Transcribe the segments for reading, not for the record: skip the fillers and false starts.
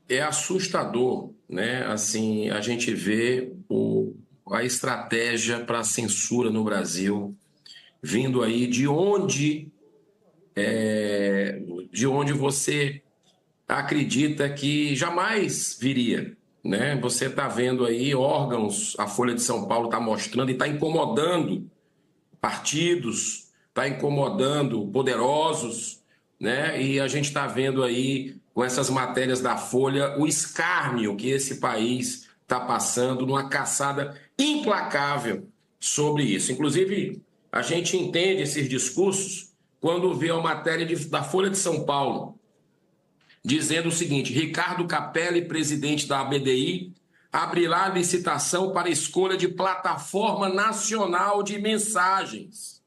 É assustador, né? Assim, a gente vê a estratégia para a censura no Brasil vindo aí de onde você acredita que jamais viria, né? Você está vendo aí órgãos, a Folha de São Paulo está mostrando e está incomodando partidos, está incomodando poderosos, né? E a gente está vendo aí com essas matérias da Folha o escárnio que esse país está passando numa caçada implacável sobre isso. Inclusive, a gente entende esses discursos quando vê a matéria da Folha de São Paulo dizendo o seguinte: Ricardo Capelli, presidente da ABDI, abrirá licitação para escolha de plataforma nacional de mensagens.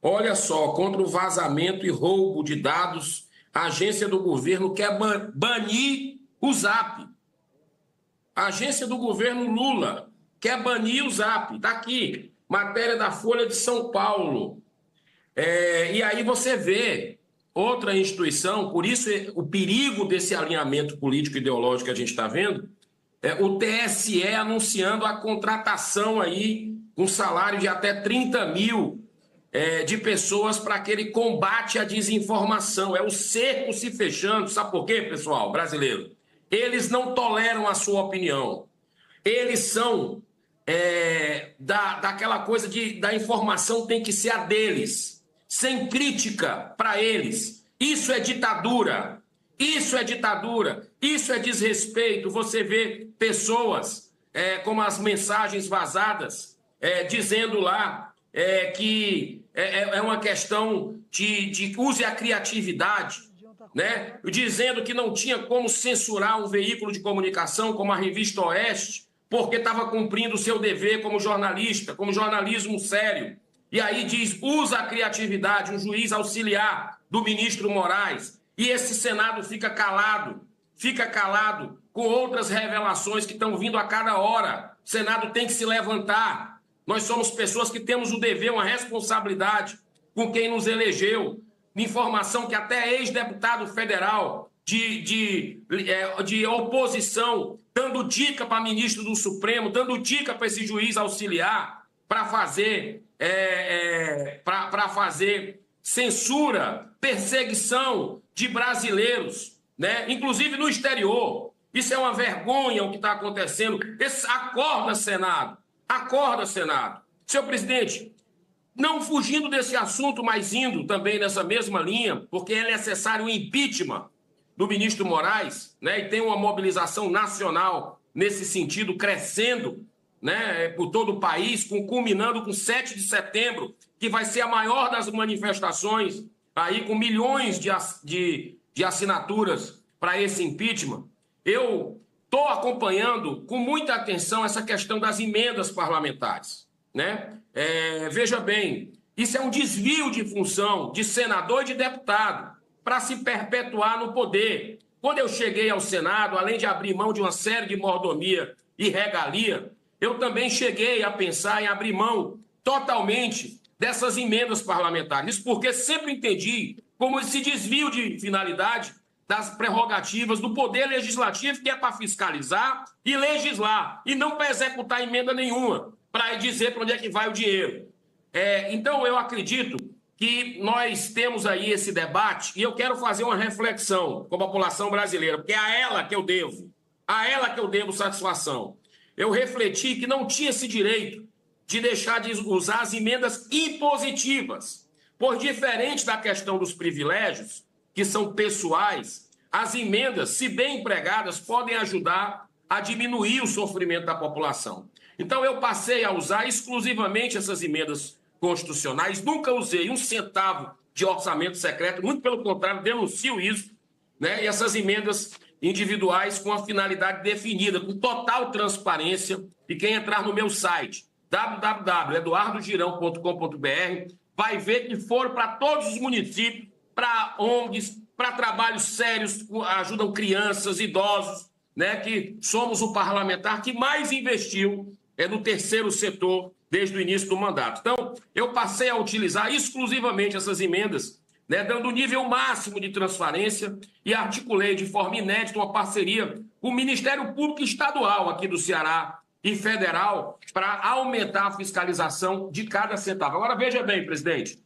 Olha só, contra o vazamento e roubo de dados, a agência do governo quer banir o Zap. A agência do governo Lula quer banir o Zap. Está aqui, matéria da Folha de São Paulo. E aí você vê outra instituição, por isso o perigo desse alinhamento político-ideológico que a gente está vendo, o TSE anunciando a contratação aí, um salário de até 30 mil de pessoas para aquele combate à desinformação. É o cerco se fechando. Sabe por quê, pessoal, brasileiro? Eles não toleram a sua opinião. Eles são daquela coisa da informação tem que ser a deles, sem crítica para eles. Isso é ditadura. Isso é ditadura, isso é desrespeito. Você vê pessoas como as mensagens vazadas, dizendo lá que é uma questão de use a criatividade, né? Dizendo que não tinha como censurar um veículo de comunicação como a Revista Oeste, porque estava cumprindo o seu dever como jornalista, como jornalismo sério. E aí diz, usa a criatividade, um juiz auxiliar do ministro Moraes. E esse Senado fica calado com outras revelações que estão vindo a cada hora. O Senado tem que se levantar. Nós somos pessoas que temos o dever, uma responsabilidade com quem nos elegeu. Informação que até ex-deputado federal de oposição, dando dica para ministro do Supremo, dando dica para esse juiz auxiliar para fazer censura, perseguição de brasileiros, né? Inclusive no exterior. Isso é uma vergonha o que está acontecendo. Acorda, Senado. Acorda, Senado. Senhor presidente, não fugindo desse assunto, mas indo também nessa mesma linha, porque é necessário o impeachment do ministro Moraes, né? E tem uma mobilização nacional nesse sentido crescendo, né, por todo o país, culminando com 7 de setembro, que vai ser a maior das manifestações, aí com milhões de assinaturas para esse impeachment. Eu estou acompanhando com muita atenção essa questão das emendas parlamentares, né? Veja bem, isso é um desvio de função de senador e de deputado para se perpetuar no poder. Quando eu cheguei ao Senado, além de abrir mão de uma série de mordomia e regalia, eu também cheguei a pensar em abrir mão totalmente dessas emendas parlamentares. Isso porque sempre entendi como esse desvio de finalidade das prerrogativas do Poder Legislativo, que é para fiscalizar e legislar, e não para executar emenda nenhuma, para dizer para onde é que vai o dinheiro. Então, eu acredito que nós temos aí esse debate, e eu quero fazer uma reflexão com a população brasileira, porque é a ela que eu devo satisfação. Eu refleti que não tinha esse direito de deixar de usar as emendas impositivas. Por diferente da questão dos privilégios, que são pessoais, as emendas, se bem empregadas, podem ajudar a diminuir o sofrimento da população. Então, eu passei a usar exclusivamente essas emendas constitucionais, nunca usei um centavo de orçamento secreto, muito pelo contrário, denuncio isso, né? E essas emendas individuais com a finalidade definida, com total transparência, e quem entrar no meu site, www.eduardogirão.com.br, vai ver que foram para todos os municípios, para ONGs, para trabalhos sérios, que ajudam crianças, idosos, né? Que somos o parlamentar que mais investiu no terceiro setor desde o início do mandato. Então, eu passei a utilizar exclusivamente essas emendas né, dando o nível máximo de transparência, e articulei de forma inédita uma parceria com o Ministério Público Estadual aqui do Ceará e federal para aumentar a fiscalização de cada centavo. Agora, veja bem, presidente,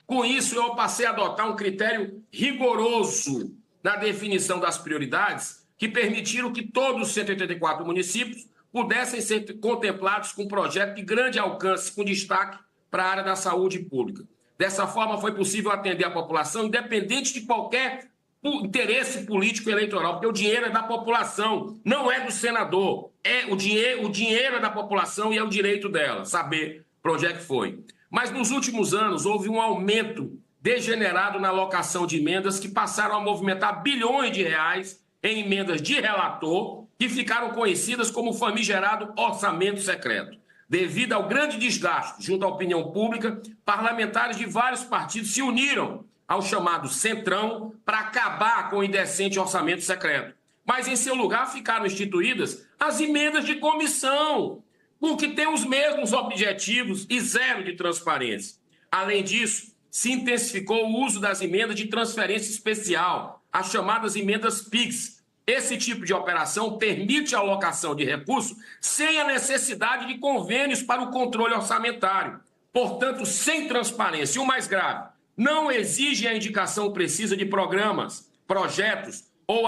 com isso eu passei a adotar um critério rigoroso na definição das prioridades que permitiram que todos os 184 municípios pudessem ser contemplados com um projeto de grande alcance, com destaque para a área da saúde pública. Dessa forma, foi possível atender a população, independente de qualquer interesse político eleitoral, porque o dinheiro é da população, não é do senador. O dinheiro é da população e é o direito dela saber para onde é que foi. Mas nos últimos anos houve um aumento degenerado na alocação de emendas que passaram a movimentar bilhões de reais em emendas de relator, que ficaram conhecidas como famigerado orçamento secreto. Devido ao grande desgaste junto à opinião pública, parlamentares de vários partidos se uniram ao chamado Centrão para acabar com o indecente orçamento secreto. Mas, em seu lugar, ficaram instituídas as emendas de comissão, porque têm os mesmos objetivos e zero de transparência. Além disso, se intensificou o uso das emendas de transferência especial, as chamadas emendas PIX. Esse tipo de operação permite a alocação de recursos sem a necessidade de convênios para o controle orçamentário. Portanto, sem transparência. E o mais grave, não exige a indicação precisa de programas, projetos ou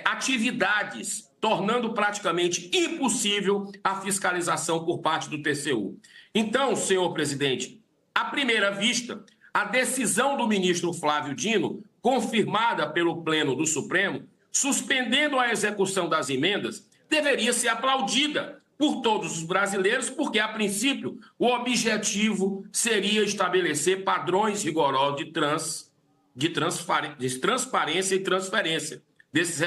atividades, tornando praticamente impossível a fiscalização por parte do TCU. Então, senhor presidente, à primeira vista, a decisão do ministro Flávio Dino, confirmada pelo Pleno do Supremo, suspendendo a execução das emendas, deveria ser aplaudida por todos os brasileiros, porque, a princípio, o objetivo seria estabelecer padrões rigorosos de transparência e transferência desses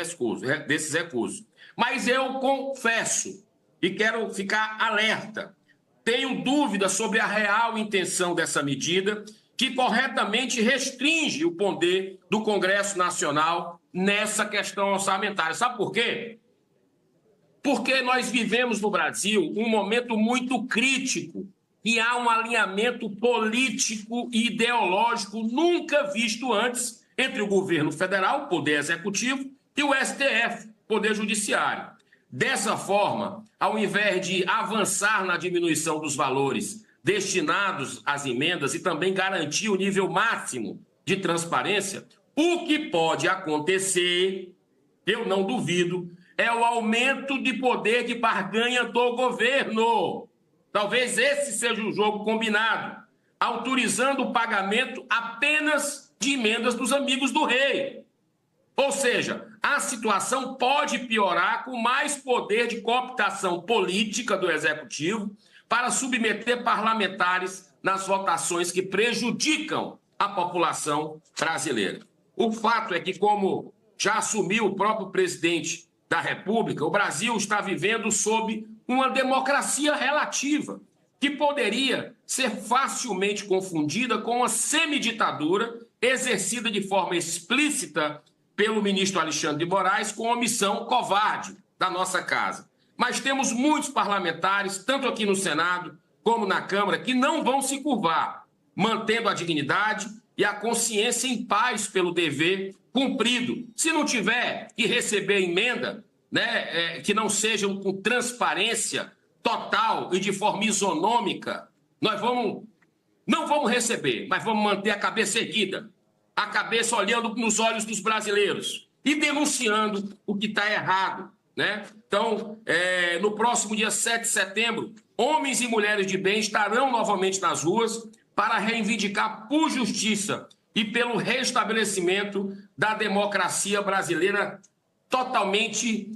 recursos. Mas eu confesso, e quero ficar alerta, tenho dúvida sobre a real intenção dessa medida, que corretamente restringe o poder do Congresso Nacional nessa questão orçamentária. Sabe por quê? Porque nós vivemos no Brasil um momento muito crítico e há um alinhamento político e ideológico nunca visto antes entre o governo federal, o Poder Executivo, e o STF, Poder Judiciário. Dessa forma, ao invés de avançar na diminuição dos valores destinados às emendas e também garantir o nível máximo de transparência, o que pode acontecer, eu não duvido, é o aumento de poder de barganha do governo. Talvez esse seja o jogo combinado, autorizando o pagamento apenas de emendas dos amigos do rei. Ou seja, a situação pode piorar com mais poder de cooptação política do Executivo para submeter parlamentares nas votações que prejudicam a população brasileira. O fato é que, como já assumiu o próprio presidente da República, o Brasil está vivendo sob uma democracia relativa, que poderia ser facilmente confundida com uma semiditadura exercida de forma explícita pelo ministro Alexandre de Moraes com omissão covarde da nossa casa. Mas temos muitos parlamentares, tanto aqui no Senado como na Câmara, que não vão se curvar, mantendo a dignidade e a consciência em paz pelo dever cumprido. Se não tiver que receber emenda, que não sejam com transparência total e de forma isonômica, nós não vamos receber, mas vamos manter a cabeça erguida, a cabeça olhando nos olhos dos brasileiros e denunciando o que está errado. Então, no próximo dia 7 de setembro, homens e mulheres de bem estarão novamente nas ruas para reivindicar por justiça e pelo restabelecimento da democracia brasileira totalmente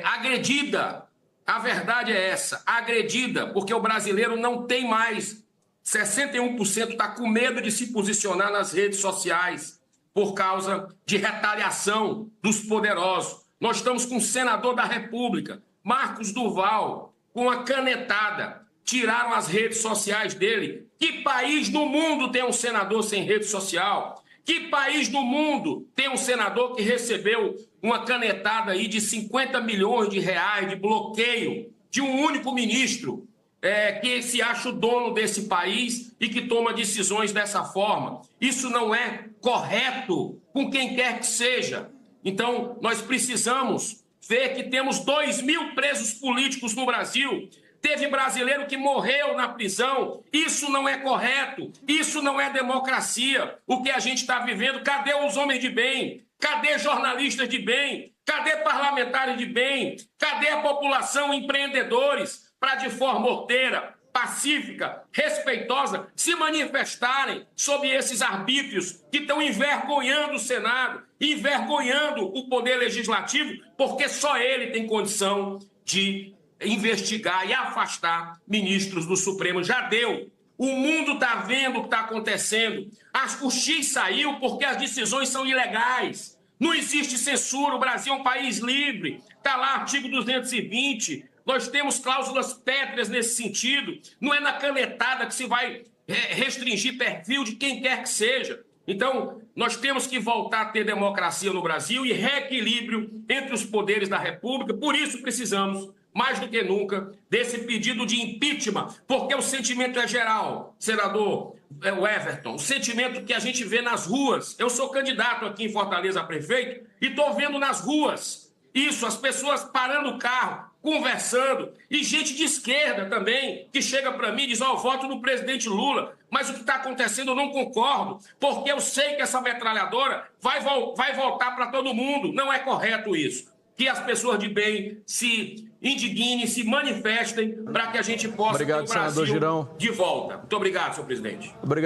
agredida. A verdade é essa, agredida, porque o brasileiro não tem mais. 61% está com medo de se posicionar nas redes sociais por causa de retaliação dos poderosos. Nós estamos com o senador da República, Marcos Duval, com a canetada. Tiraram as redes sociais dele. Que país do mundo tem um senador sem rede social? Que país do mundo tem um senador que recebeu uma canetada aí de 50 milhões de reais de bloqueio de um único ministro que se acha o dono desse país e que toma decisões dessa forma. Isso não é correto com quem quer que seja. Então, nós precisamos ver que temos 2.000 presos políticos no Brasil. Teve brasileiro que morreu na prisão. Isso não é correto. Isso não é democracia. O que a gente está vivendo, cadê os homens de bem? Cadê jornalistas de bem? Cadê parlamentares de bem? Cadê a população, empreendedores, para de forma ordeira, pacífica, respeitosa, se manifestarem sob esses arbítrios que estão envergonhando o Senado, envergonhando o Poder Legislativo, porque só ele tem condição de investigar e afastar ministros do Supremo. Já deu. O mundo está vendo o que está acontecendo. O X saiu porque as decisões são ilegais. Não existe censura, o Brasil é um país livre. Está lá artigo 220. Nós temos cláusulas pétreas nesse sentido. Não é na canetada que se vai restringir perfil de quem quer que seja. Então, nós temos que voltar a ter democracia no Brasil e reequilíbrio entre os poderes da República. Por isso precisamos, mais do que nunca, desse pedido de impeachment, porque o sentimento é geral, senador Everton, o sentimento que a gente vê nas ruas. Eu sou candidato aqui em Fortaleza a prefeito e estou vendo nas ruas isso, as pessoas parando o carro, conversando, e gente de esquerda também, que chega para mim e diz, eu voto no presidente Lula, mas o que está acontecendo eu não concordo, porque eu sei que essa metralhadora vai voltar para todo mundo. Não é correto isso. Que as pessoas de bem se indignem, se manifestem para que a gente possa ter o Brasil de volta. Muito obrigado, senhor presidente. Obrigado.